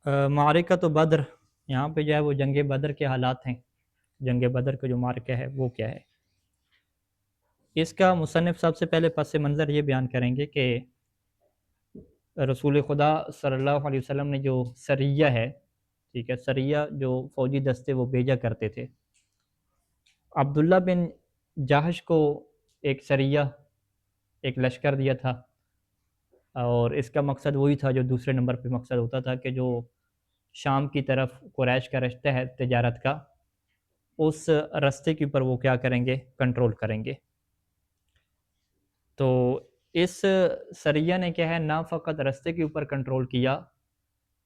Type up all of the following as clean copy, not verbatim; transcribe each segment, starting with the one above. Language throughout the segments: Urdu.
معرکۃ بدر، یہاں پہ جو ہے وہ جنگ بدر کے حالات ہیں۔ جنگ بدر کا جو معرکہ ہے وہ کیا ہے؟ اس کا مصنف سب سے پہلے پس منظر یہ بیان کریں گے کہ رسول خدا صلی اللہ علیہ وسلم نے جو سریہ ہے، ٹھیک ہے، سریہ جو فوجی دستے وہ بھیجا کرتے تھے، عبداللہ بن جاہش کو ایک سریہ، ایک لشکر دیا تھا، اور اس کا مقصد وہی تھا جو دوسرے نمبر پہ مقصد ہوتا تھا کہ جو شام کی طرف قریش کا رشتہ ہے تجارت کا، اس رستے کے اوپر وہ کیا کریں گے؟ کنٹرول کریں گے۔ تو اس سریہ نے کیا ہے، نہ فقط رستے کے اوپر کنٹرول کیا،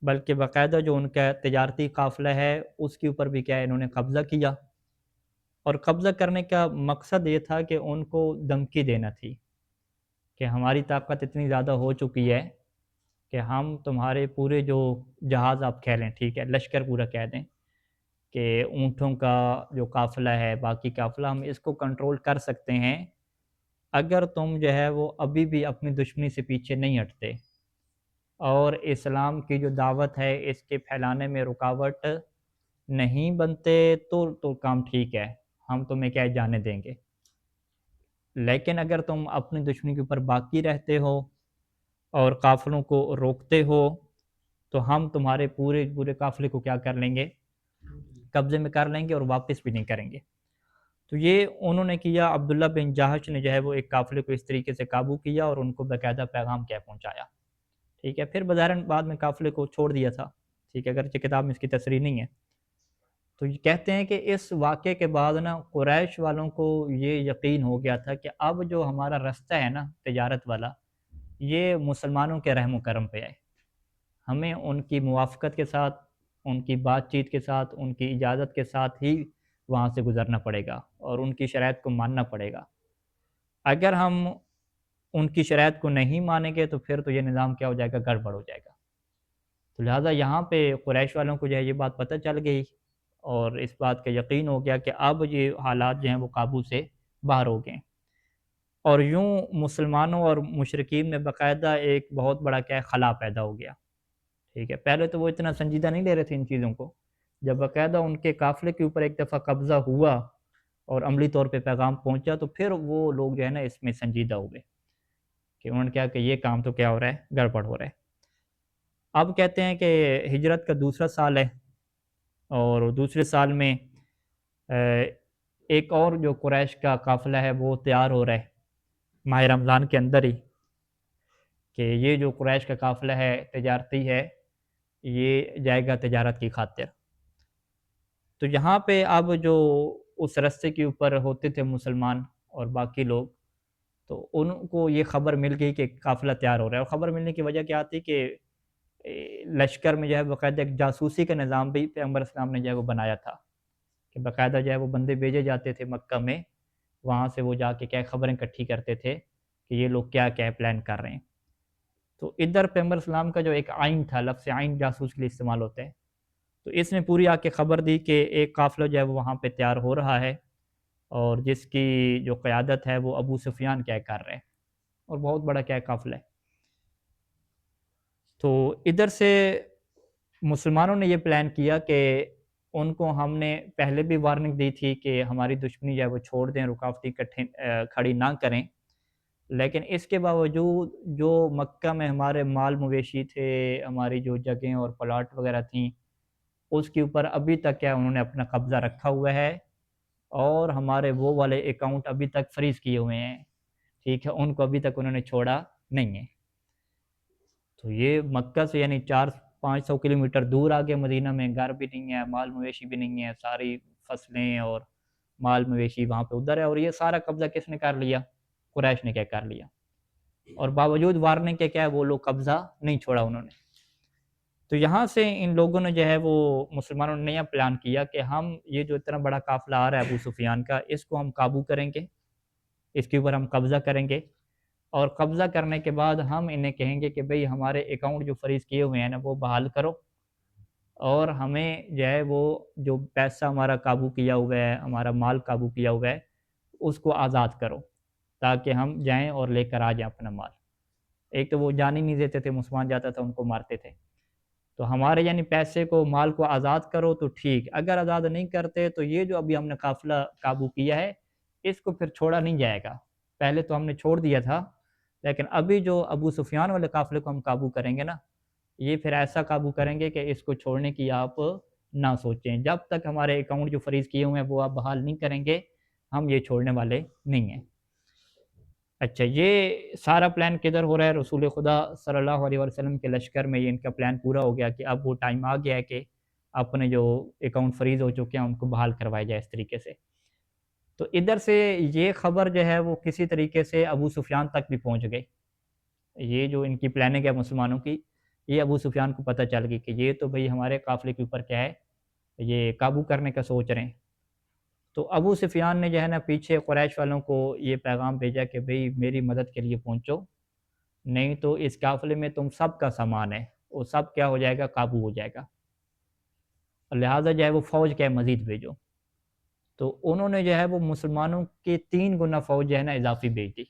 بلکہ باقاعدہ جو ان کا تجارتی قافلہ ہے اس کے اوپر بھی کیا ہے، انہوں نے قبضہ کیا، اور قبضہ کرنے کا مقصد یہ تھا کہ ان کو دھمکی دینا تھی کہ ہماری طاقت اتنی زیادہ ہو چکی ہے کہ ہم تمہارے پورے جو جہاز آپ کہہ لیں، ٹھیک ہے، لشکر پورا کہہ دیں، کہ اونٹوں کا جو قافلہ ہے، باقی قافلہ، ہم اس کو کنٹرول کر سکتے ہیں اگر تم جو ہے وہ ابھی بھی اپنی دشمنی سے پیچھے نہیں ہٹتے اور اسلام کی جو دعوت ہے اس کے پھیلانے میں رکاوٹ نہیں بنتے، تو کام ٹھیک ہے، ہم تمہیں کیا جانے دیں گے۔ لیکن اگر تم اپنی دشمنی کے اوپر باقی رہتے ہو اور قافلوں کو روکتے ہو تو ہم تمہارے پورے قافلے کو کیا کر لیں گے؟ قبضے میں کر لیں گے، اور واپس بھی نہیں کریں گے۔ تو یہ انہوں نے کیا، عبداللہ بن جاہش نے جو ہے وہ ایک قافلے کو اس طریقے سے قابو کیا اور ان کو باقاعدہ پیغام کیا پہنچایا، ٹھیک ہے۔ پھر بظاہراً بعد میں قافلے کو چھوڑ دیا تھا، ٹھیک ہے، اگرچہ کتاب میں اس کی تصریح نہیں ہے۔ تو یہ کہتے ہیں کہ اس واقعے کے بعد نا قریش والوں کو یہ یقین ہو گیا تھا کہ اب جو ہمارا رستہ ہے نا تجارت والا، یہ مسلمانوں کے رحم و کرم پہ ہے، ہمیں ان کی موافقت کے ساتھ، ان کی بات چیت کے ساتھ، ان کی اجازت کے ساتھ ہی وہاں سے گزرنا پڑے گا اور ان کی شرائط کو ماننا پڑے گا۔ اگر ہم ان کی شرائط کو نہیں مانیں گے تو پھر تو یہ نظام کیا ہو جائے گا؟ گڑبڑ ہو جائے گا۔ تو لہٰذا یہاں پہ قریش والوں کو جو ہے یہ بات پتہ چل گئی اور اس بات کا یقین ہو گیا کہ اب یہ حالات جو ہیں وہ قابو سے باہر ہو گئے، اور یوں مسلمانوں اور مشرکین میں باقاعدہ ایک بہت بڑا کیا خلا پیدا ہو گیا، ٹھیک ہے۔ پہلے تو وہ اتنا سنجیدہ نہیں لے رہے تھے ان چیزوں کو، جب باقاعدہ ان کے قافلے کے اوپر ایک دفعہ قبضہ ہوا اور عملی طور پہ پیغام پہنچا تو پھر وہ لوگ جو ہے نا اس میں سنجیدہ ہوئے کہ انہوں نے کہا کہ یہ کام تو کیا ہو رہا ہے؟ گڑبڑ ہو رہا ہے۔ اب کہتے ہیں کہ ہجرت کا دوسرا سال ہے، اور دوسرے سال میں ایک اور جو قریش کا قافلہ ہے وہ تیار ہو رہا ہے ماہ رمضان کے اندر ہی، کہ یہ جو قریش کا قافلہ ہے تجارتی ہے، یہ جائے گا تجارت کی خاطر۔ تو یہاں پہ اب جو اس رستے کے اوپر ہوتے تھے مسلمان اور باقی لوگ، تو ان کو یہ خبر مل گئی کہ قافلہ تیار ہو رہا ہے، اور خبر ملنے کی وجہ کیا تھی کہ لشکر میں جو ہے باقاعدہ ایک جاسوسی کا نظام بھی پیغمبر اسلام نے جو ہے وہ بنایا تھا، کہ باقاعدہ جو ہے وہ بندے بھیجے جاتے تھے مکہ میں، وہاں سے وہ جا کے کیا خبریں اکٹھی کرتے تھے کہ یہ لوگ کیا کیا پلان کر رہے ہیں۔ تو ادھر پیغمبر اسلام کا جو ایک عین تھا، لفظ عین جاسوس کے لیے استعمال ہوتے ہیں، تو اس نے پوری آ کے خبر دی کہ ایک قافلہ جو ہے وہ وہاں پہ تیار ہو رہا ہے، اور جس کی جو قیادت ہے وہ ابو سفیان کیا کر رہے ہیں، اور بہت بڑا کیا قافلہ ہے۔ تو ادھر سے مسلمانوں نے یہ پلان کیا کہ ان کو ہم نے پہلے بھی وارننگ دی تھی کہ ہماری دشمنی جو ہے وہ چھوڑ دیں، رکاوٹی کھڑی نہ کریں، لیکن اس کے باوجود جو مکہ میں ہمارے مال مویشی تھے، ہماری جو جگہیں اور پلاٹ وغیرہ تھیں، اس کے اوپر ابھی تک کیا انہوں نے اپنا قبضہ رکھا ہوا ہے، اور ہمارے وہ والے اکاؤنٹ ابھی تک فریز کیے ہوئے ہیں، ٹھیک ہے، ان کو ابھی تک انہوں نے چھوڑا نہیں ہے۔ تو یہ مکہ سے یعنی 400-500 کلومیٹر دور آگے مدینہ میں گھر بھی نہیں ہے، مال مویشی بھی نہیں ہے، ساری فصلیں اور مال مویشی وہاں پہ ادھر ہے، اور یہ سارا قبضہ کس نے کر لیا؟ قریش نے کیا کر لیا، اور باوجود وارننگ کے کیا ہے وہ لوگ قبضہ نہیں چھوڑا انہوں نے۔ تو یہاں سے ان لوگوں نے جو ہے وہ مسلمانوں نے نیا پلان کیا کہ ہم یہ جو اتنا بڑا قافلہ آ رہا ہے ابو سفیان کا، اس کو ہم قابو کریں گے، اس کے اوپر ہم قبضہ کریں گے، اور قبضہ کرنے کے بعد ہم انہیں کہیں گے کہ بھئی ہمارے اکاؤنٹ جو فریز کیے ہوئے ہیں نا وہ بحال کرو، اور ہمیں جو ہے وہ جو پیسہ ہمارا قابو کیا ہوا ہے، ہمارا مال قابو کیا ہوا ہے، اس کو آزاد کرو تاکہ ہم جائیں اور لے کر آ جائیں اپنا مال۔ ایک تو وہ جان ہی نہیں دیتے تھے، مسلمان جاتا تھا ان کو مارتے تھے۔ تو ہمارے یعنی پیسے کو مال کو آزاد کرو تو ٹھیک، اگر آزاد نہیں کرتے تو یہ جو ابھی ہم نے قافلہ قابو کیا ہے اس کو پھر چھوڑا نہیں جائے گا۔ پہلے تو ہم نے چھوڑ دیا تھا، لیکن ابھی جو ابو سفیان والے قافلے کو ہم قابو کریں گے نا، یہ پھر ایسا قابو کریں گے کہ اس کو چھوڑنے کی آپ نہ سوچیں، جب تک ہمارے اکاؤنٹ جو فریز کیے ہوئے ہیں وہ آپ بحال نہیں کریں گے ہم یہ چھوڑنے والے نہیں ہیں۔ اچھا، یہ سارا پلان کدھر ہو رہا ہے؟ رسول خدا صلی اللہ علیہ وسلم کے لشکر میں یہ ان کا پلان پورا ہو گیا کہ اب وہ ٹائم آ گیا ہے کہ اپنے جو اکاؤنٹ فریز ہو چکے ہیں ان کو بحال کروائے جائے اس طریقے سے۔ تو ادھر سے یہ خبر جو ہے وہ کسی طریقے سے ابو سفیان تک بھی پہنچ گئی، یہ جو ان کی پلاننگ ہے مسلمانوں کی، یہ ابو سفیان کو پتہ چل گئی کہ یہ تو بھئی ہمارے قافلے کے اوپر کیا ہے، یہ قابو کرنے کا سوچ رہے ہیں۔ تو ابو سفیان نے جو ہے نا پیچھے قریش والوں کو یہ پیغام بھیجا کہ بھئی میری مدد کے لیے پہنچو، نہیں تو اس قافلے میں تم سب کا سامان ہے، وہ سب کیا ہو جائے گا، قابو ہو جائے گا، لہٰذا جو ہے وہ فوج کیا ہے مزید بھیجو۔ تو انہوں نے جو ہے وہ مسلمانوں کی 3 گنا فوج جو ہے نا اضافی بھیج دی۔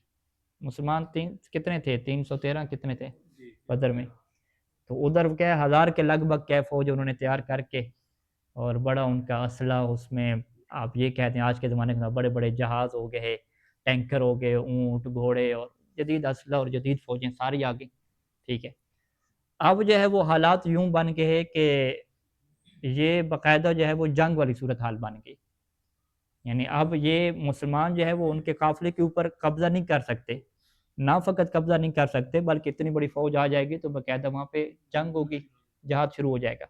مسلمان کتنے تھے، 313 کتنے تھے بدر میں، تو ادھر کیا ہے 1000 کے لگ بھگ کیا فوج انہوں نے تیار کر کے، اور بڑا ان کا اسلحہ اس میں آپ یہ کہتے ہیں آج کے زمانے میں بڑے بڑے جہاز ہو گئے، ٹینکر ہو گئے، اونٹ گھوڑے اور جدید اسلحہ اور جدید فوجیں ساری آ گئی، ٹھیک ہے۔ اب جو ہے وہ حالات یوں بن گئے ہیں کہ یہ باقاعدہ جو ہے وہ جنگ والی صورتحال بن گئی، یعنی اب یہ مسلمان جو ہے وہ ان کے قافلے کے اوپر قبضہ نہیں کر سکتے، نہ فقط قبضہ نہیں کر سکتے بلکہ اتنی بڑی فوج آ جائے گی تو باقاعدہ وہاں پہ جنگ ہوگی، جہاد شروع ہو جائے گا۔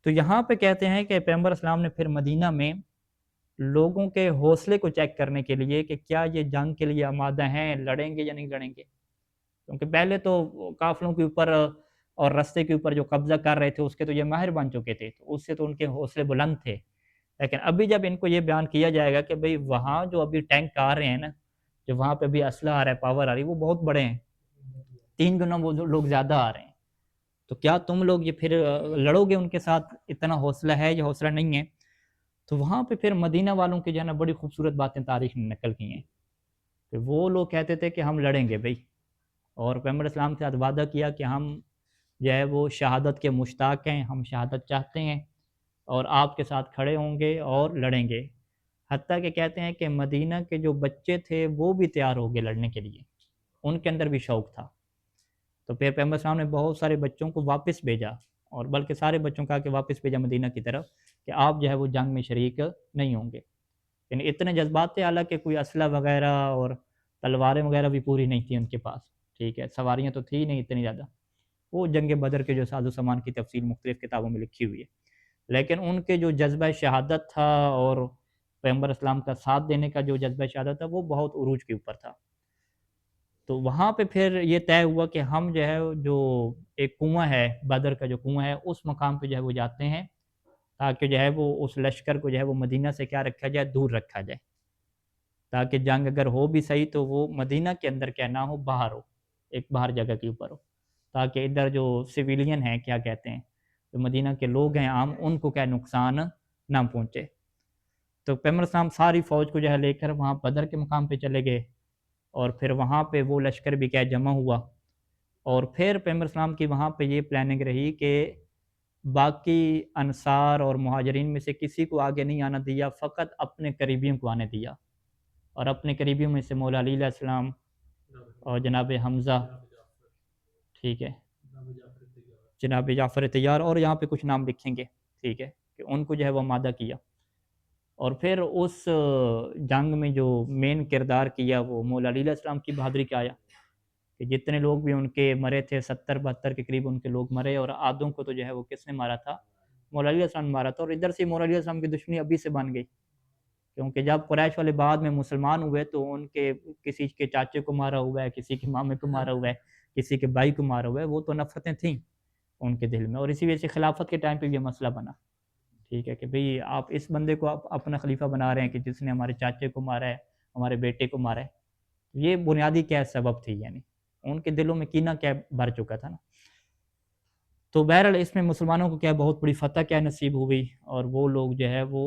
تو یہاں پہ کہتے ہیں کہ پیغمبر اسلام نے پھر مدینہ میں لوگوں کے حوصلے کو چیک کرنے کے لیے کہ کیا یہ جنگ کے لیے آمادہ ہیں، لڑیں گے یا نہیں لڑیں گے، کیونکہ پہلے تو قافلوں کے اوپر اور رستے کے اوپر جو قبضہ کر رہے تھے اس کے تو یہ ماہر بن چکے تھے، تو اس سے تو ان کے حوصلے بلند تھے، لیکن ابھی جب ان کو یہ بیان کیا جائے گا کہ بھئی وہاں جو ابھی ٹینک آ رہے ہیں نا، جو وہاں پہ بھی اسلحہ آ رہا ہے، پاور آ رہی ہے، وہ بہت بڑے ہیں، 3 گنا وہ لوگ زیادہ آ رہے ہیں، تو کیا تم لوگ یہ پھر لڑو گے ان کے ساتھ، اتنا حوصلہ ہے یا حوصلہ نہیں ہے؟ تو وہاں پہ پھر مدینہ والوں کی جو ہے نا بڑی خوبصورت باتیں تاریخ نے نقل کی ہیں کہ وہ لوگ کہتے تھے کہ ہم لڑیں گے بھئی، اور پیغمبر اسلام کے ساتھ وعدہ کیا کہ ہم جو ہے وہ شہادت کے مشتاق ہیں، ہم شہادت چاہتے ہیں اور آپ کے ساتھ کھڑے ہوں گے اور لڑیں گے، حتیٰ کہ کہتے ہیں کہ مدینہ کے جو بچے تھے وہ بھی تیار ہو گئے لڑنے کے لیے، ان کے اندر بھی شوق تھا۔ تو پھر پیغمبر اسلام نے بہت سارے بچوں کو واپس بھیجا، اور بلکہ سارے بچوں کا کہ واپس بھیجا مدینہ کی طرف کہ آپ جو ہے وہ جنگ میں شریک نہیں ہوں گے، یعنی اتنے جذبات تھے، حالانکہ کوئی اسلحہ وغیرہ اور تلواریں وغیرہ بھی پوری نہیں تھیں ان کے پاس، ٹھیک ہے، سواریاں تو تھی نہیں اتنی زیادہ، وہ جنگ بدر کے جو ساز و سامان کی تفصیل مختلف کتابوں میں لکھی ہوئی ہے، لیکن ان کے جو جذبہ شہادت تھا اور پیغمبر اسلام کا ساتھ دینے کا جو جذبہ شہادت تھا وہ بہت عروج کے اوپر تھا۔ تو وہاں پہ پھر یہ طے ہوا کہ ہم جو ہے جو ایک کنواں ہے، بدر کا جو کنواں ہے، اس مقام پہ جو ہے وہ جاتے ہیں تاکہ جو ہے وہ اس لشکر کو جو ہے وہ مدینہ سے کیا رکھا جائے، دور رکھا جائے، تاکہ جنگ اگر ہو بھی صحیح تو وہ مدینہ کے اندر کیا نہ ہو، باہر ہو، ایک باہر جگہ کے اوپر ہو، تاکہ ادھر جو سویلین ہیں کیا کہتے ہیں، جو مدینہ کے لوگ ہیں عام، ان کو کیا نقصان نہ پہنچے۔ تو پیغمبر اسلام ساری فوج کو جو ہے لے کر وہاں بدر کے مقام پہ چلے گئے، اور پھر وہاں پہ وہ لشکر بھی کیا جمع ہوا، اور پھر پیغمبر اسلام کی وہاں پہ یہ پلاننگ رہی کہ باقی انصار اور مہاجرین میں سے کسی کو آگے نہیں آنا دیا، فقط اپنے قریبیوں کو آنے دیا، اور اپنے قریبیوں میں سے مولا علی علیہ السلام اور جناب حمزہ، ٹھیک ہے، جناب جعفر طیار، اور یہاں پہ کچھ نام لکھیں گے، ٹھیک ہے، کہ ان کو جو ہے وہ آمادہ کیا، اور پھر اس جنگ میں جو مین کردار کیا وہ مولا علی علیہ السلام کی بہادری کا آیا، کہ جتنے لوگ بھی ان کے مرے تھے 70-72 کے قریب ان کے لوگ مرے، اور آدھوں کو تو جو ہے وہ کس نے مارا تھا، مولا علی علیہ السلام نے مارا تھا، اور ادھر سے مولا علی علیہ السلام کی دشمنی ابھی سے بن گئی، کیونکہ جب قریش والے بعد میں مسلمان ہوئے تو ان کے کسی کے چاچے کو مارا ہوا ہے، کسی کے مامے کو مارا ہوا ہے، کسی کے بھائی کو مارا ہوا ہے، وہ تو نفرتیں تھیں ان کے دل میں، اور اسی وجہ سے خلافت کے ٹائم پہ یہ مسئلہ بنا، ٹھیک ہے، کہ بھئی آپ اس بندے کو آپ اپنا خلیفہ بنا رہے ہیں کہ جس نے ہمارے چاچے کو مارا ہے، ہمارے بیٹے کو مارا ہے، یہ بنیادی کیا سبب تھی، یعنی ان کے دلوں میں کینہ کیا بھر چکا تھا نا۔ تو بہرحال اس میں مسلمانوں کو کیا بہت بڑی فتح کیا نصیب ہوئی، اور وہ لوگ جو ہے وہ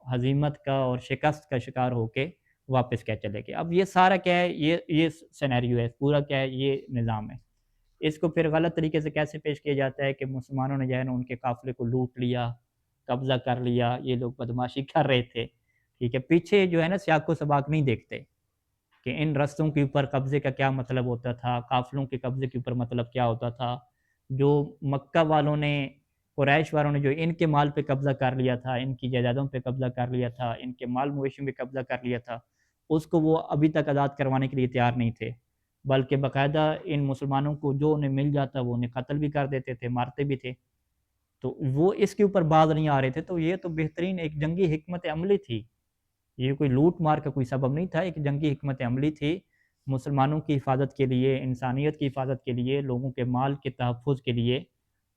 ہزیمت کا اور شکست کا شکار ہو کے واپس کیا چلے گئے۔ اب یہ سارا کیا ہے، یہ سینیریو ہے، پورا کیا ہے، یہ نظام ہے۔ اس کو پھر غلط طریقے سے کیسے پیش کیا جاتا ہے کہ مسلمانوں نے جو ہے نا ان کے قافلے کو لوٹ لیا، قبضہ کر لیا، یہ لوگ بدماشی کر رہے تھے، ٹھیک ہے، پیچھے جو ہے نا سیاق و سباق نہیں دیکھتے کہ ان رستوں کے اوپر قبضے کا کیا مطلب ہوتا تھا، قافلوں کے قبضے کے اوپر مطلب کیا ہوتا تھا، جو مکہ والوں نے، قریش والوں نے جو ان کے مال پہ قبضہ کر لیا تھا، ان کی جائیدادوں پہ قبضہ کر لیا تھا، ان کے مال مویشیوں پہ قبضہ کر لیا تھا، اس کو وہ ابھی تک آزاد کروانے کے لیے تیار نہیں تھے، بلکہ باقاعدہ ان مسلمانوں کو جو انہیں مل جاتا وہ انہیں قتل بھی کر دیتے تھے، مارتے بھی تھے، تو وہ اس کے اوپر باز نہیں آ رہے تھے۔ تو یہ تو بہترین ایک جنگی حکمت عملی تھی، یہ کوئی لوٹ مار کا کوئی سبب نہیں تھا، ایک جنگی حکمت عملی تھی مسلمانوں کی حفاظت کے لیے، انسانیت کی حفاظت کے لیے، لوگوں کے مال کے تحفظ کے لیے،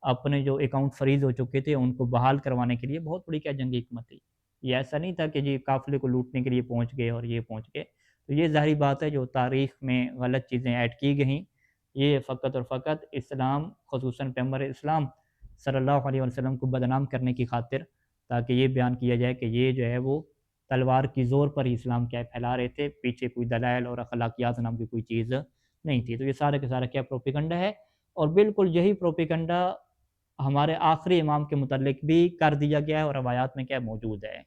اپنے جو اکاؤنٹ فریز ہو چکے تھے ان کو بحال کروانے کے لیے بہت بڑی کیا جنگی حکمت تھی۔ یہ ایسا نہیں تھا کہ جی قافلے کو لوٹنے کے لیے پہنچ گئے اور یہ پہنچ گئے، تو یہ ظاہری بات ہے جو تاریخ میں غلط چیزیں ایڈ کی گئیں، یہ فقط اور فقط اسلام، خصوصاً پیغمبر اسلام صلی اللہ علیہ وسلم کو بدنام کرنے کی خاطر، تاکہ یہ بیان کیا جائے کہ یہ جو ہے وہ تلوار کی زور پر ہی اسلام کیا پھیلا رہے تھے، پیچھے کوئی دلائل اور اخلاقیات نام کی کوئی چیز نہیں تھی۔ تو یہ سارا کے سارا کیا پروپیگنڈا ہے، اور بالکل یہی پروپیگنڈا ہمارے آخری امام کے متعلق بھی کر دیا گیا ہے اور روایات میں کیا موجود ہے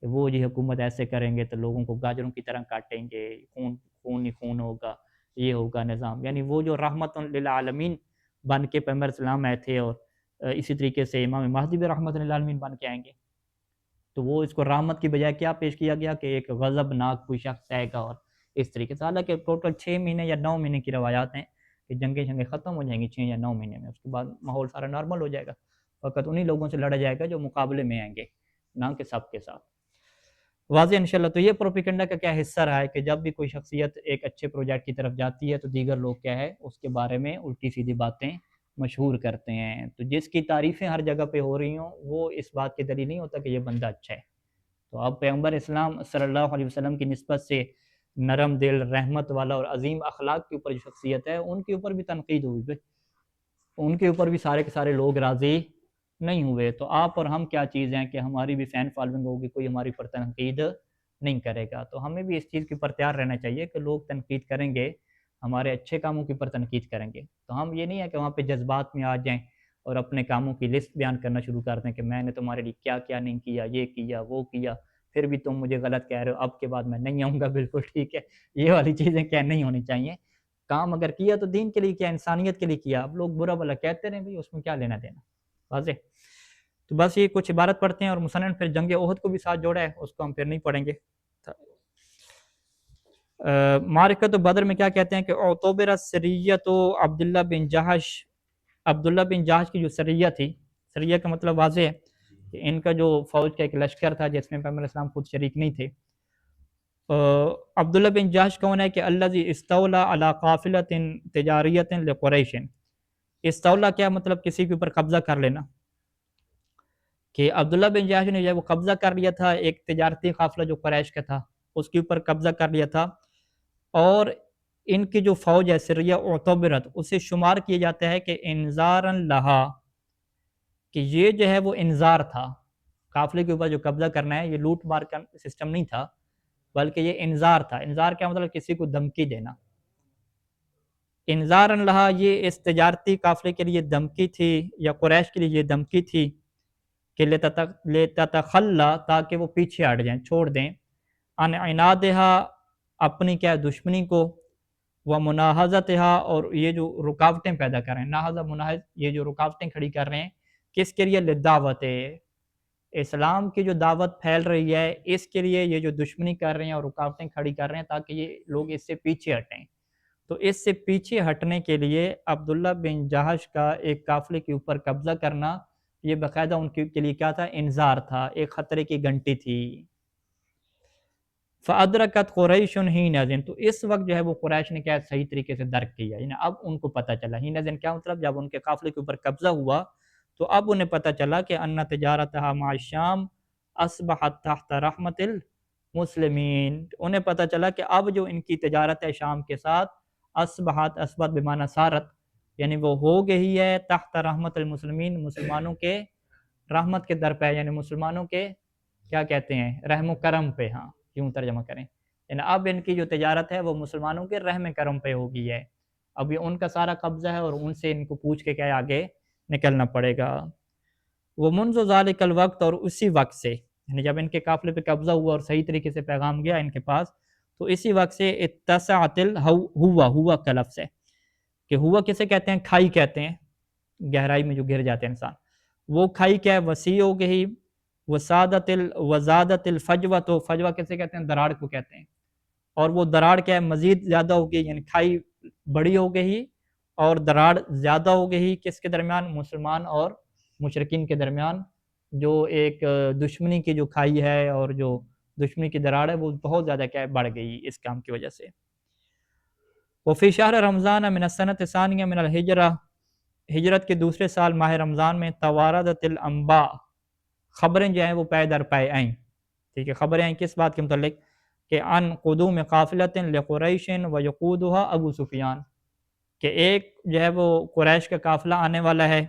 کہ وہ یہ حکومت ایسے کریں گے تو لوگوں کو گاجروں کی طرح کاٹیں گے، خون خون ہی خون ہوگا، یہ ہوگا نظام، یعنی وہ جو رحمت للعالمین بن کے پیغمبر اسلام آئے تھے، اور اسی طریقے سے امام مہدی بھی رحمت للعالمین بن کے آئیں گے، تو وہ اس کو رحمت کی بجائے کیا پیش کیا گیا کہ ایک غضب ناک کوئی شخص آئے گا، اور اس طریقے سے، حالانکہ ٹوٹل 6 مہینے یا 9 مہینے کی روایات ہیں کہ جنگیں شنگیں ختم ہو جائیں گی 6 یا 9 مہینے میں، اس کے بعد ماحول سارا نارمل ہو جائے گا، فقط انہی لوگوں سے لڑا جائے گا جو مقابلے میں آئیں گے، نہ کہ سب کے ساتھ واضح انشاءاللہ۔ تو یہ پروپیگنڈا کا کیا حصہ رہا ہے کہ جب بھی کوئی شخصیت ایک اچھے پروجیکٹ کی طرف جاتی ہے تو دیگر لوگ کیا ہے اس کے بارے میں الٹی سیدھی باتیں مشہور کرتے ہیں، تو جس کی تعریفیں ہر جگہ پہ ہو رہی ہوں وہ اس بات کی دلیل نہیں ہوتا کہ یہ بندہ اچھا ہے۔ تو اب پیغمبر اسلام صلی اللہ علیہ وسلم کی نسبت سے نرم دل، رحمت والا اور عظیم اخلاق کے اوپر جو شخصیت ہے ان کے اوپر بھی تنقید ہوئی، ان کے اوپر بھی سارے کے سارے لوگ راضی نہیں ہوئے، تو آپ اور ہم کیا چیز ہیں کہ ہماری بھی فین فالوئنگ ہوگی، کوئی ہماری پر تنقید نہیں کرے گا، تو ہمیں بھی اس چیز کے اوپر تیار رہنا چاہیے کہ لوگ تنقید کریں گے، ہمارے اچھے کاموں کے اوپر تنقید کریں گے، تو ہم یہ نہیں ہے کہ وہاں پہ جذبات میں آ جائیں اور اپنے کاموں کی لسٹ بیان کرنا شروع کر دیں کہ میں نے تمہارے لیے کیا کیا نہیں کیا، یہ کیا وہ کیا، پھر بھی تم مجھے غلط کہہ رہے ہو، اب کے بعد میں نہیں آؤں گا، بالکل ٹھیک ہے، یہ والی چیزیں کیا نہیں ہونی چاہیے۔ کام اگر کیا تو دین کے لیے کیا، انسانیت کے لیے کیا، اب لوگ برا بھلا کہتے رہیں بھی، اس میں کیا لینا دینا، واضح۔ تو بس یہ کچھ عبارت پڑھتے ہیں، اور مثلاً پھر جنگ احد کو بھی ساتھ جوڑا ہے، اس کو ہم پھر نہیں پڑھیں گے۔ معرکۃ بدر میں کیا کہتے ہیں کہ اعتبرت سریۃ عبداللہ بن جہش، عبداللہ بن جہش کی جو سریہ تھی، سریہ کا مطلب واضح ہے کہ ان کا جو فوج کا ایک لشکر تھا جس میں پیغمبر اسلام خود شریک نہیں تھے۔ عبداللہ بن جہش کون ہے کہ الذی استولی علی قافلۃ تجاریۃ لقریش، استولا کیا مطلب کسی کے اوپر قبضہ کر لینا، کہ عبداللہ بن جہش نے جب وہ قبضہ کر لیا تھا ایک تجارتی قافلہ جو قریش کا تھا اس کے اوپر قبضہ کر لیا تھا، اور ان کی جو فوج ہے سریہ اعتبرت، اسے شمار کیا جاتا ہے کہ انذارا لہا، کہ یہ جو ہے وہ انذار تھا، قافلے کے اوپر جو قبضہ کرنا ہے یہ لوٹ مار کا سسٹم نہیں تھا بلکہ یہ انذار تھا۔ انذار کیا مطلب کسی کو دھمکی دینا، انذارا لہا، یہ اس تجارتی قافلے کے لیے دھمکی تھی، یا قریش کے لیے یہ دھمکی تھی کہ لتتخلی، تاکہ وہ پیچھے ہٹ جائیں، چھوڑ دیں، ان عنادہا، اپنی کیا دشمنی کو، وہ مناہضتہا، اور یہ جو رکاوٹیں پیدا کر رہے ہیں، ناہضہ مناہض، یہ جو رکاوٹیں کھڑی کر رہے ہیں کس کے لیے، للدعوت، اسلام کی جو دعوت پھیل رہی ہے اس کے لیے یہ جو دشمنی کر رہے ہیں اور رکاوٹیں کھڑی کر رہے ہیں تاکہ یہ لوگ اس سے پیچھے ہٹیں، تو اس سے پیچھے ہٹنے کے لیے عبداللہ بن جہش کا ایک قافلے کے اوپر قبضہ کرنا یہ باقاعدہ ان کے لیے کیا تھا، انذار تھا، ایک خطرے کی گھنٹی تھی۔ فَأَدْرَكَتْ قُرَيْشٌ حِينَئِذٍ، تو اس وقت جو ہے وہ قریش نے کیا صحیح طریقے سے درک کیا، یعنی اب ان کو پتہ چلا، حِينَئِذٍ کیا مطلب، جب ان کے قافلے کے اوپر قبضہ ہوا تو اب انہیں پتہ چلا کہ ان تجارتها مع الشام اصبحت تحت رحمت المسلمین، انہیں پتہ چلا کہ اب جو ان کی تجارت ہے شام کے ساتھ، اصبحت بمعنی صارت، یعنی وہ ہو گئی ہے تحت رحمت المسلمین، مسلمانوں کے رحمت کے در پہ، یعنی مسلمانوں کے کیا کہتے ہیں، رحم و کرم پہ، ہاں کیوں ترجمہ کریں، یعنی اب ان کی جو تجارت ہے وہ مسلمانوں کے رحم کرم پہ ہو گئی ہے، اب یہ ان کا سارا قبضہ ہے اور ان سے ان کو پوچھ کے کیا آگے نکلنا پڑے گا۔ وہ منذ ذالک الوقت، اور اسی وقت سے، یعنی جب ان کے قافلے پہ قبضہ ہوا اور صحیح طریقے سے پیغام گیا ان کے پاس، تو اسی وقت سے اتسعت ہوا کا لفظ ہے کہ ہوا کسے کہتے ہیں؟ کھائی کہتے ہیں، گہرائی میں جو گر جاتے ہیں انسان، وہ کھائی کیا ہے؟ وسیع ہو گئی، وزادت الفجوہ، تو فجوہ کسے کہتے ہیں؟ دراڑ کو کہتے ہیں، اور وہ دراڑ کیا ہے؟ مزید زیادہ ہو گئی، یعنی کھائی بڑی ہو گئی اور دراڑ زیادہ ہو گئی، کس کے درمیان؟ مسلمان اور مشرکین کے درمیان، جو ایک دشمنی کی جو کھائی ہے اور جو دشمنی کی دراڑ ہے وہ بہت زیادہ کیا ہے؟ بڑھ گئی اس کام کی وجہ سے۔ وفی شہر رمضان من السنۃ الثانیہ من الہجرہ، ہجرت کے دوسرے سال ماہ رمضان میں، تواردت الانباء، خبریں جو ہیں وہ پے در پے آئیں، ٹھیک ہے، خبریں آئیں کس بات کے متعلق؟ کہ ان قدوم قافلۃ لقریش ویقودها ابو سفیان، کہ ایک جو ہے وہ قریش کا قافلہ آنے والا ہے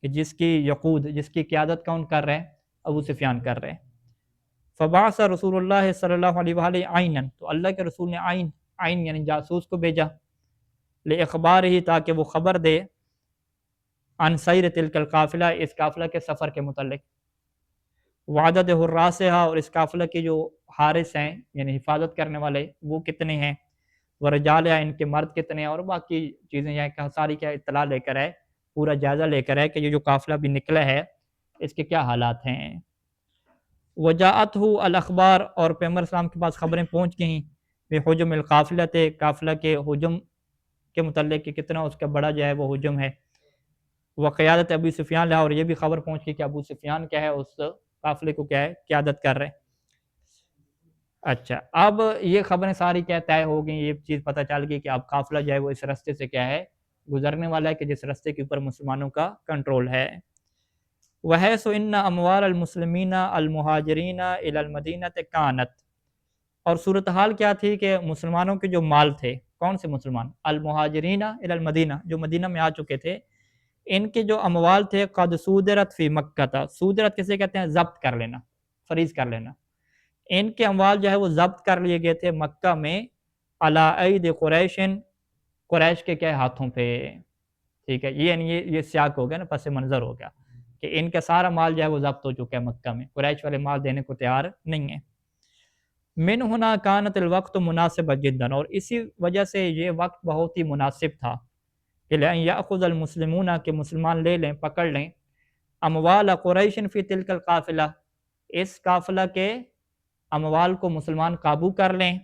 کہ جس کی یقود، جس کی قیادت کون کر رہے ہیں؟ ابو سفیان کر رہے ہیں۔ فبعث رسول اللہ صلی اللہ علیہ وآلہ عینا، تو اللہ کے رسول نے عین یعنی جاسوس کو بھیجا، لإخبار ہی، تاکہ وہ خبر دے، عن سیر تلک القافلہ، اس قافلہ کے سفر کے متعلق، وعدد حراسہا، اور اس قافلہ کے جو حارس ہیں یعنی حفاظت کرنے والے وہ کتنے ہیں، ورجالہ، ان کے مرد کتنے ہیں، اور باقی چیزیں یہ ساری کیا اطلاع لے کر ہے، پورا جائزہ لے کر ہے کہ یہ جو قافلہ بھی نکلا ہے اس کے کیا حالات ہیں۔ وجاءتہ الاخبار، اور پیغمبر اسلام کے پاس خبریں پہنچ گئیں، بحجم القافلۃ، قافلہ کے حجم کے متعلق کہ کتنا اس کا بڑا جو ہے وہ حجم ہے، وقیادت ابو سفیان لہا، اور یہ بھی خبر پہنچ گئی کہ ابو سفیان کیا ہے اس قافلے کو کیا ہے؟ قیادت کر رہے ہیں۔ اچھا، اب یہ خبریں ساری کیا طے ہو گئیں، یہ چیز پتہ چل گئی کہ اب قافلہ جو ہے وہ اس راستے سے کیا ہے؟ گزرنے والا ہے، کہ جس راستے کے اوپر مسلمانوں کا کنٹرول ہے۔ وحیث ان اموال المسلمین المہاجرین الی المدینہ کانت، اور صورتحال کیا تھی کہ مسلمانوں کے جو مال تھے، کون سے مسلمان؟ المہاجرین الی المدینہ، جو مدینہ میں آ چکے تھے، ان کے جو اموال تھے، قد صودرت فی مکہ تھا، صودرت کسے کہتے ہیں؟ ضبط کر لینا، فریز کر لینا، ان کے اموال جو ہے وہ ضبط کر لیے گئے تھے مکہ میں، علی اید قریش، قریش کے کیا ہاتھوں پہ، ٹھیک ہے، یہ سیاق ہو گیا نا، پس منظر ہو گیا کہ ان کا سارا مال جو ہے وہ ضبط ہو چکا ہے مکہ میں، قریش والے مال دینے کو تیار نہیں ہیں۔ من ہنا کانت الوقت مناسب جدا، اور اسی وجہ سے یہ وقت بہت ہی مناسب تھا کہ لئن یأخذ المسلمون، کہ مسلمان لے لیں، پکڑ لیں، اموال قریش فی تلک القافلہ، اس قافلہ کے اموال کو مسلمان قابو کر لیں،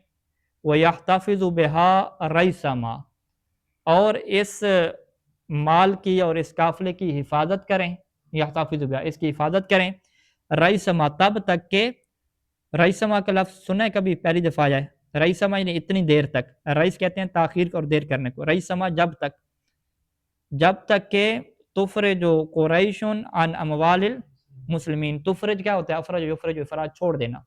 وَيَحْتَفِظُ بِهَا رَيْسَمَا، اور اس مال کی اور اس قافلے کی حفاظت کریں، یحتفظ بها، اس کی حفاظت کریں، رئیسما، تب تک کہ، رئیسما کا لفظ سنا ہے کبھی؟ پہلی دفعہ آیا ہے، رئیسما یعنی اتنی دیر تک، رئیس کہتے ہیں تاخیر اور دیر کرنے کو، رئیسما جب تک کہ تفرج قریش عن اموال المسلمین، تفرج کیا ہوتا ہے؟ افرج یفرج، افراج چھوڑ دینا،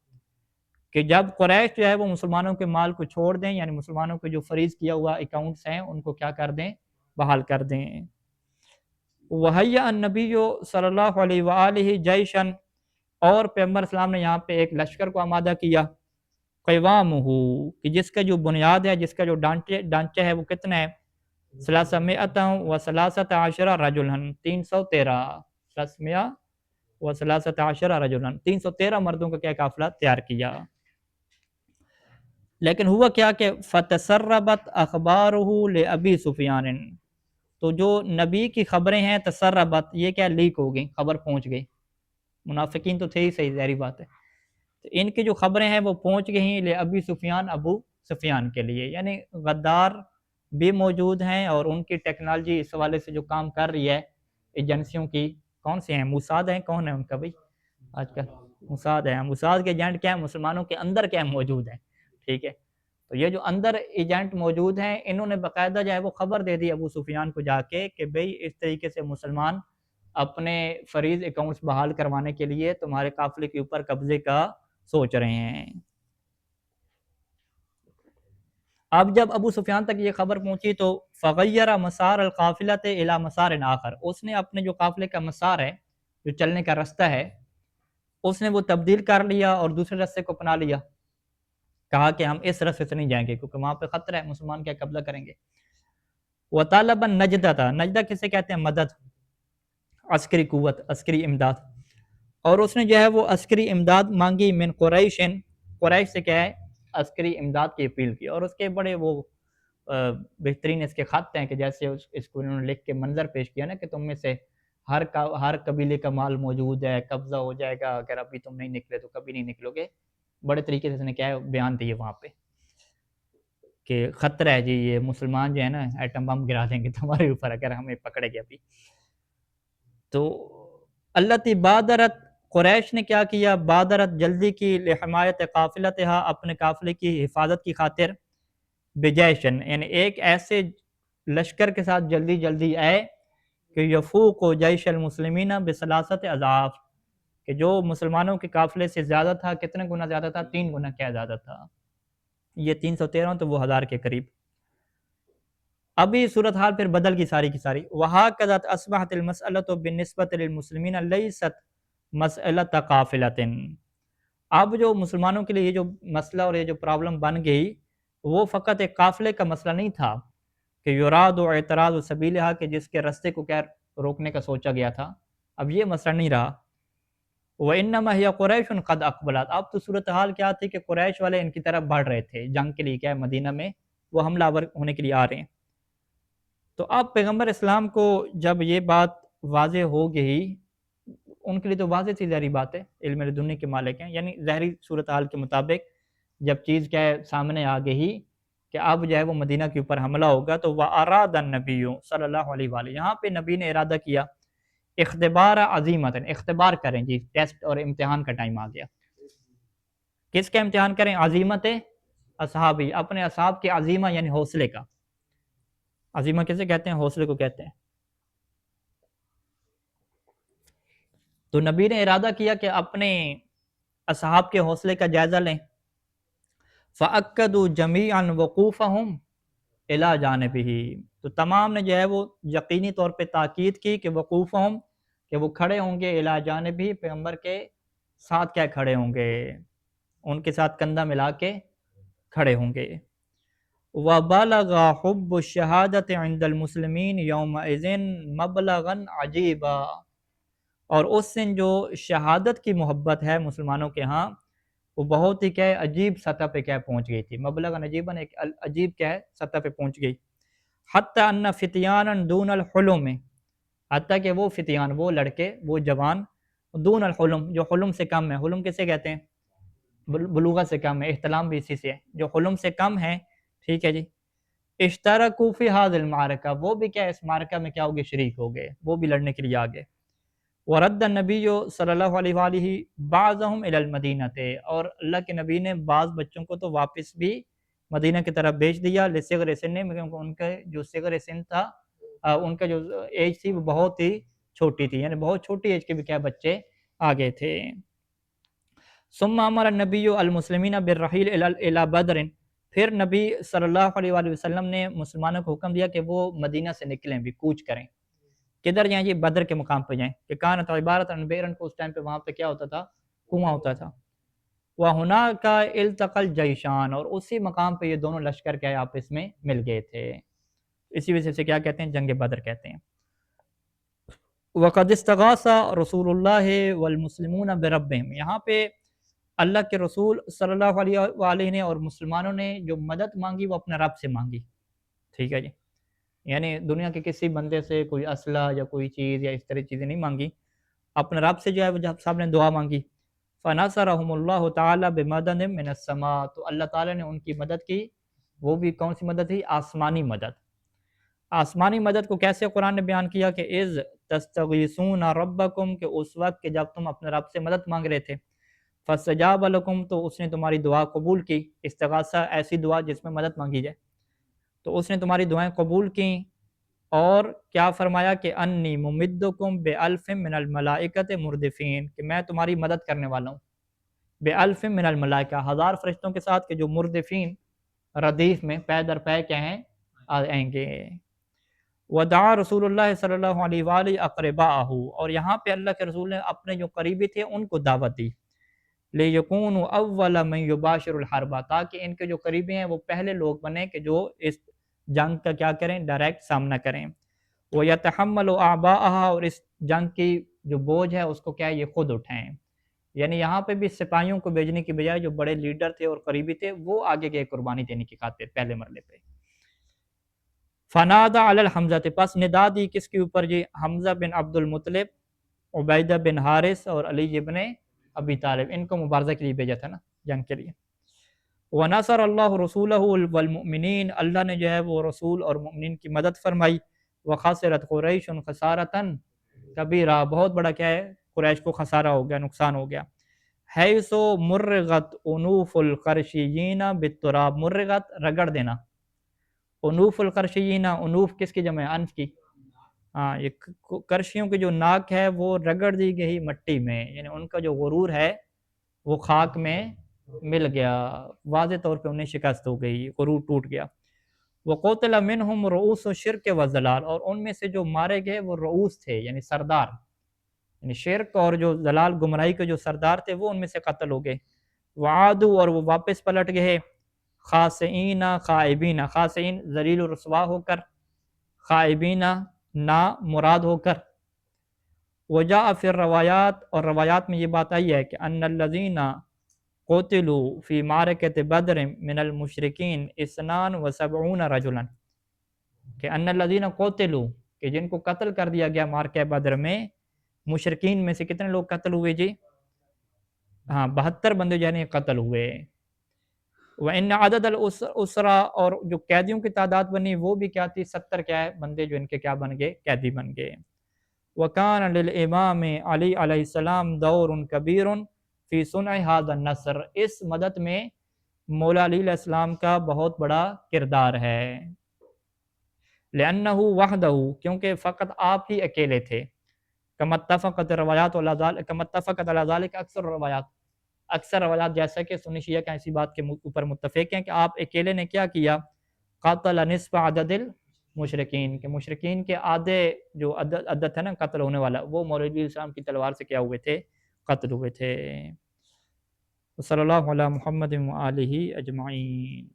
کہ جب قریش جو ہے وہ مسلمانوں کے مال کو چھوڑ دیں، یعنی مسلمانوں کے جو فریز کیا ہوا اکاؤنٹس ہیں ان کو کیا کر دیں؟ بحال کر دیں۔ وَحَيَّ النبی صلی اللہ علیہ وآلہ جیشن، اور پیغمبر اسلام نے یہاں پہ ایک لشکر کو آمادہ کیا، قوامہ، کہ جس کا جو بنیاد ہے، جس کا جو ڈانچہ ہے وہ کتنا ہے؟ 313 رجلا، 313 رجلا، 313 مردوں کا کیا قافلہ تیار کیا۔ لیکن ہوا کیا کہ فتسربت اخبارہ لابی سفیان، تو جو نبی کی خبریں ہیں، تسربت، یہ کیا لیک ہو گئی، خبر پہنچ گئی، منافقین تو تھے ہی، صحیح ظاہری بات ہے، تو ان کی جو خبریں ہیں وہ پہنچ گئی لابی سفیان، ابو سفیان کے لیے، یعنی غدار بھی موجود ہیں، اور ان کی ٹیکنالوجی اس حوالے سے جو کام کر رہی ہے ایجنسیوں کی، کون سے ہیں؟ موساد ہیں، کون ہے ان کا بھائی آج کل؟ موساد ہیں، موساد کے ایجنٹ کیا ہیں؟ مسلمانوں کے اندر کیا موجود ہیں، ٹھیک ہے، تو یہ جو اندر ایجنٹ موجود ہیں، انہوں نے باقاعدہ جو ہے وہ خبر دے دی ابو سفیان کو جا کے کہ بھئی اس طریقے سے مسلمان اپنے فریز اکاؤنٹس بحال کروانے کے لیے تمہارے قافلے کے اوپر قبضے کا سوچ رہے ہیں۔ اب جب ابو سفیان تک یہ خبر پہنچی تو فغیر مسار القافلۃ الی مسار آخر، اس نے اپنے جو قافلے کا مسار ہے، جو چلنے کا راستہ ہے، اس نے وہ تبدیل کر لیا اور دوسرے راستے کو اپنا لیا، کہا کہ ہم اس راستے سے نہیں جائیں گے کیونکہ وہاں پہ خطرہ ہے، مسلمان کیا قبضہ کریں گے۔ وطالب نجدہ تھا، نجدہ کسے کہتے ہیں؟ مدد، عسکری قوت، عسکری امداد، اور اس نے جو ہے وہ عسکری امداد مانگی من قریشن، قریش سے کیا ہے؟ عسکری امداد کی اپیل کی، اور اس کے بڑے وہ بہترین اس کے خط ہیں کہ جیسے اس کو انہوں نے لکھ کے منظر پیش کیا نا کہ تم میں سے ہر قبیلے کا مال موجود ہے، قبضہ ہو جائے گا، اگر ابھی تم نہیں نکلے تو کبھی نہیں نکلو گے، بڑے طریقے سے اس نے کیا ہے بیان دیے وہاں پہ کہ خطرہ ہے جی، یہ مسلمان جو ہے نا ایٹم بم گرا دیں گے تمہارے اوپر اگر ہمیں پکڑے گے ابھی۔ تو اللہ تی بادرت، قریش نے کیا کیا؟ بادرت جلدی کی، لحمایت قافلتہا، اپنے قافلے کی حفاظت کی خاطر، بجیشن یعنی ایک ایسے لشکر کے ساتھ جلدی جلدی آئے کہ یفوق و جیش المسلمین بثلاثت اضعاف، کہ جو مسلمانوں کے قافلے سے زیادہ تھا، کتنے گنا زیادہ تھا؟ 3 گنا کیا زیادہ تھا، یہ 313 تو وہ 1000 کے قریب۔ ابھی صورتحال پھر بدل کی ساری کی ساری، وَهَكَذَا أَصْبَحَتِ الْمَسْأَلَةُ بِالنِّسْبَةِ لِلْمُسْلِمِينَ لَيْسَتْ مَسْأَلَةَ قَافِلَةٍ، اب جو مسلمانوں کے لیے یہ جو مسئلہ اور یہ جو پرابلم بن گئی، وہ فقط ایک قافلے کا مسئلہ نہیں تھا کہ یراد و اعتراض و سبیلہا، کہ جس کے رستے کو کیا روکنے کا سوچا گیا تھا، اب یہ مسئلہ نہیں رہا۔ وَإِنَّمَا هِيَ قُرَيْشٌ قَدْ أَقْبَلَتْ، اب تو صورتحال کیا تھی کہ قریش والے ان کی طرف بڑھ رہے تھے جنگ کے لیے، کیا ہے مدینہ میں وہ حملہ آور ہونے کے لیے آ رہے ہیں۔ تو اب پیغمبر اسلام کو جب یہ بات واضح ہو گئی، ان کے لیے تو واضح تھی، ظاہری بات ہے، علم لدنی کے مالک ہیں، یعنی ظاہری صورتحال کے مطابق جب چیز کیا ہے سامنے آ گئی کہ اب جو ہے وہ مدینہ کے اوپر حملہ ہوگا، تو وَأَرَادَ النَّبِيُّ صلی اللہ علیہ وآلہ، یہاں پہ نبی نے ارادہ کیا اختبار عظیمتاً، اختبار کریں جی، ٹیسٹ اور امتحان کا ٹائم آ گیا۔ کس کا امتحان کریں؟ عظیمت اصحابی، اپنے اصحاب کے عظیمہ یعنی حوصلے کا۔ عظیمہ کسے کہتے ہیں؟ حوصلے کو کہتے ہیں۔ تو نبی نے ارادہ کیا کہ اپنے اصحاب کے حوصلے کا جائزہ لیں۔ فَأَكَّدُوا جَمِيعًا وُقُوفَهُمْ إِلَى جَانِبِهِ، تو تمام نے جو ہے وہ یقینی طور پہ تاکید کی کہ وقوفہم، کہ وہ کھڑے ہوں گے، الی جانبہ، پیغمبر کے ساتھ کیا کھڑے ہوں گے، ان کے ساتھ کندھا ملا کے کھڑے ہوں گے۔ وَبَلَغَ حُبُّ الشَّهَادَةِ عِنْدَ الْمُسْلِمِينَ يَوْمَئِذٍ مَبْلَغًا عَجِيبًا، اور اس دن جو شہادت کی محبت ہے مسلمانوں کے ہاں، وہ بہت ہی کیا ہے عجیب سطح پہ کیا پہنچ گئی تھی، مبلغاً عجیباً، ایک عجیب کیا ہے سطح پہ پہنچ گئی۔ حتی ان فتیاناً دون الحلم، حتیٰ کہ وہ فتیان، وہ لڑکے، وہ جوان، دون الحلم، جو حلم سے کم ہے، حلم کسے کہتے ہیں؟ بلوغت سے کم ہے، احتلام بھی اسی سے ہے، جو حلم سے کم ہے، ٹھیک ہے جی، اشترکوا فی ھذ المعرکہ، وہ بھی کیا اس معرکہ میں کیا ہو گئے؟ شریک ہو گئے، وہ بھی لڑنے کے لیے آگے۔ ورد النبی صلی اللہ علیہ وآلہ بعضهم الی المدینہ، اور اللہ کے نبی نے بعض بچوں کو تو واپس بھی مدینہ کی طرف بھیج دیا، لصغر سن، کیونکہ ان کا جو صغر سن تھا، ان کا جو ایج تھی وہ بہت ہی چھوٹی تھی، یعنی بہت چھوٹی ایج کے بھی کیا بچے آگے تھے۔ ثم امر النبی المسلمین بالرحیل الی بدر، پھر نبی صلی اللہ علیہ وآلہ وسلم نے مسلمانوں کو حکم دیا کہ وہ مدینہ سے نکلیں بھی، کوچ کریں۔ کدھر جائیں؟ یہ بدر کے مقام پہ جائیں، کہ کانت عبارت عن بیرن، کو اس ٹائم پہ وہاں پہ کیا ہوتا تھا؟ کنواں ہوتا تھا۔ وَهُنَاكَ الْتَقَى الْجَيْشَانِ، اور اسی مقام پہ یہ دونوں لشکر کیا آپس میں مل گئے تھے، اسی وجہ سے کیا کہتے ہیں؟ جنگ بدر کہتے ہیں۔ وَقَدْ اسْتَغَاثَ رسول اللہ والمسلمون بربهم، یہاں پہ اللہ کے رسول صلی اللہ علیہ وآلہ نے اور مسلمانوں نے جو مدد مانگی وہ اپنے رب سے مانگی، ٹھیک ہے جی، یعنی دنیا کے کسی بندے سے کوئی اسلحہ یا کوئی چیز یا اس طرح چیزیں نہیں مانگی، اپنے رب سے جو ہے وہ جب صاحب نے دعا مانگی۔ فَنَصَرَهُمُ اللَّهُ تَعَالَى بِمَدَدٍ مِّنَ السَّمَاءِ، تو اللہ تعالیٰ نے ان کی مدد کی، وہ بھی کون سی مدد تھی؟ آسمانی مدد۔ آسمانی مدد کو کیسے قرآن نے بیان کیا کہ اِذ تَسْتَغِيثُونَ رَبَّكُمْ، کہ اس وقت کہ جب تم اپنے رب سے مدد مانگ رہے تھے، فَاسْتَجَابَ لَكُمْ، تو اس نے تمہاری دعا قبول کی۔ استغاثہ ایسی دعا جس میں مدد مانگی جائے، تو اس نے تمہاری دعائیں قبول کیں، اور کیا فرمایا کہ انی ممدکم بِأَلْفٍ مِّنَ الْمَلَائِکَةِ مُرْدِفِينَ، کہ میں تمہاری مدد کرنے والا ہوں، بِأَلْفٍ مِّنَ الْمَلَائِکَہ، 1000 فرشتوں کے ساتھ، کہ جو مردفین ردیف میں پے در پے کیا ہیں آئیں گے۔ ودعا رسول اللہ صلی اللہ علیہ وآلہ اقرباءہ، اور یہاں پہ اللہ کے رسول نے اپنے جو قریبی تھے ان کو دعوت دی، لِيَكُونُوا أَوَّلَ مَن يُبَاشِرُ الْحَرْبَ، تاکہ ان کے جو قریبی ہیں وہ پہلے لوگ بنیں کہ جو اس جنگ کا کیا کریں، ڈائریکٹ سامنا کریں۔ وَيَتَحَمَّلُ أَعْبَاءَهَا، اور اس جنگ کی جو بوجھ ہے اس کو کیا ہے یہ خود اٹھائیں۔ یعنی یہاں پہ بھی سپاہیوں کو بھیجنے کی بجائے جو بڑے لیڈر تھے اور قریبی تھے وہ آگے گئے قربانی دینے کی خاطر پہلے مرحلے پہ۔ فنادى علی الحمزہ، پس ندا دی کس کے اوپر جی؟ حمزہ بن عبد المطلب، عبیدہ بن حارث اور علی ابن ابی طالب، ان کو مبارزہ کے لیے بھیجا تھا نا، جنگ کے لیے۔ وَنَصَرَ اللَّهُ رَسُولَهُ وَالْمُؤْمِنِينَ، اللہ نے جو ہے وہ رسول اور مؤمنین کی مدد فرمائی۔ وَخَسِرَتْ قُرَيْشٌ خَسَارَةً کبیرہ، بہت بڑا کیا ہے، قریش کو خسارہ ہو گیا، نقصان ہو گیا۔ حیث مرغت انوف القرشیین بالتراب، مرغت رگڑ دینا، انوف القرشیین، انوف کس کی جمع ہے؟ انف کی۔ ہاں، یہ کرشیوں کی جو ناک ہے وہ رگڑ دی گئی مٹی میں، یعنی ان کا جو غرور ہے وہ خاک میں مل گیا، واضح طور پہ انہیں شکست ہو گئی، غرور ٹوٹ گیا۔ وَقُتِلَ مِنْهُمْ رُؤُوسُ الشِّرْكِ وَالضَّلَالِ، اور ان میں سے جو مارے گئے وہ رؤوس تھے، یعنی سردار، یعنی شرک اور جو ضلال گمراہی کے جو سردار تھے وہ ان میں سے قتل ہو گئے۔ وعادو، اور وہ واپس پلٹ گئے، خاسئین خائبین، خاسئین ذلیل و رسوا ہو کر، خائبین نا مراد ہو کر۔ وجاء فی الروایات، اور روایات میں یہ بات آئی ہے کہ ان الذین قتلوا فی معرکۃ بدر من المشرکین 72 رجلا، کہ ان الذین قتلوا، کہ جن کو قتل کر دیا گیا مارکہ بدر میں، مشرکین میں سے کتنے لوگ قتل ہوئے جی؟ ہاں، 72 بندے یعنی قتل ہوئے۔ وَإِنَّ عَدَدَ الْأُسْرَى، اور جو قیدیوں کی تعداد بنی وہ بھی کیا تھی؟ 70 کیا ہے بندے جو ان کے کیا بن گئے؟ قیدی بن گئے۔ وَكَانَ لِلْإِمَامِ علی علیہ السلام دور کبیر فی صنع هذا النصر، اس مدد میں مولا علی علیہ السلام کا بہت بڑا کردار ہے۔ لِأَنَّهُ وَحْدَهُ، کیونکہ فقط آپ ہی اکیلے تھے۔ كما اتفقت الروایات علی ذلك اکثر روایات، اکثر روایات جیسا کہ سنی شیعہ کا اسی بات کے اوپر متفق ہیں کہ آپ اکیلے نے کیا کیا؟ قاتل نصف عدد المشرکین، کہ مشرکین کے آدھے جو عدد ہے نا قتل ہونے والا، وہ مولوی علیہ السلام کی تلوار سے کیا ہوئے تھے؟ قتل ہوئے تھے۔ صلی اللہ علی محمد و آلہ اجمعین۔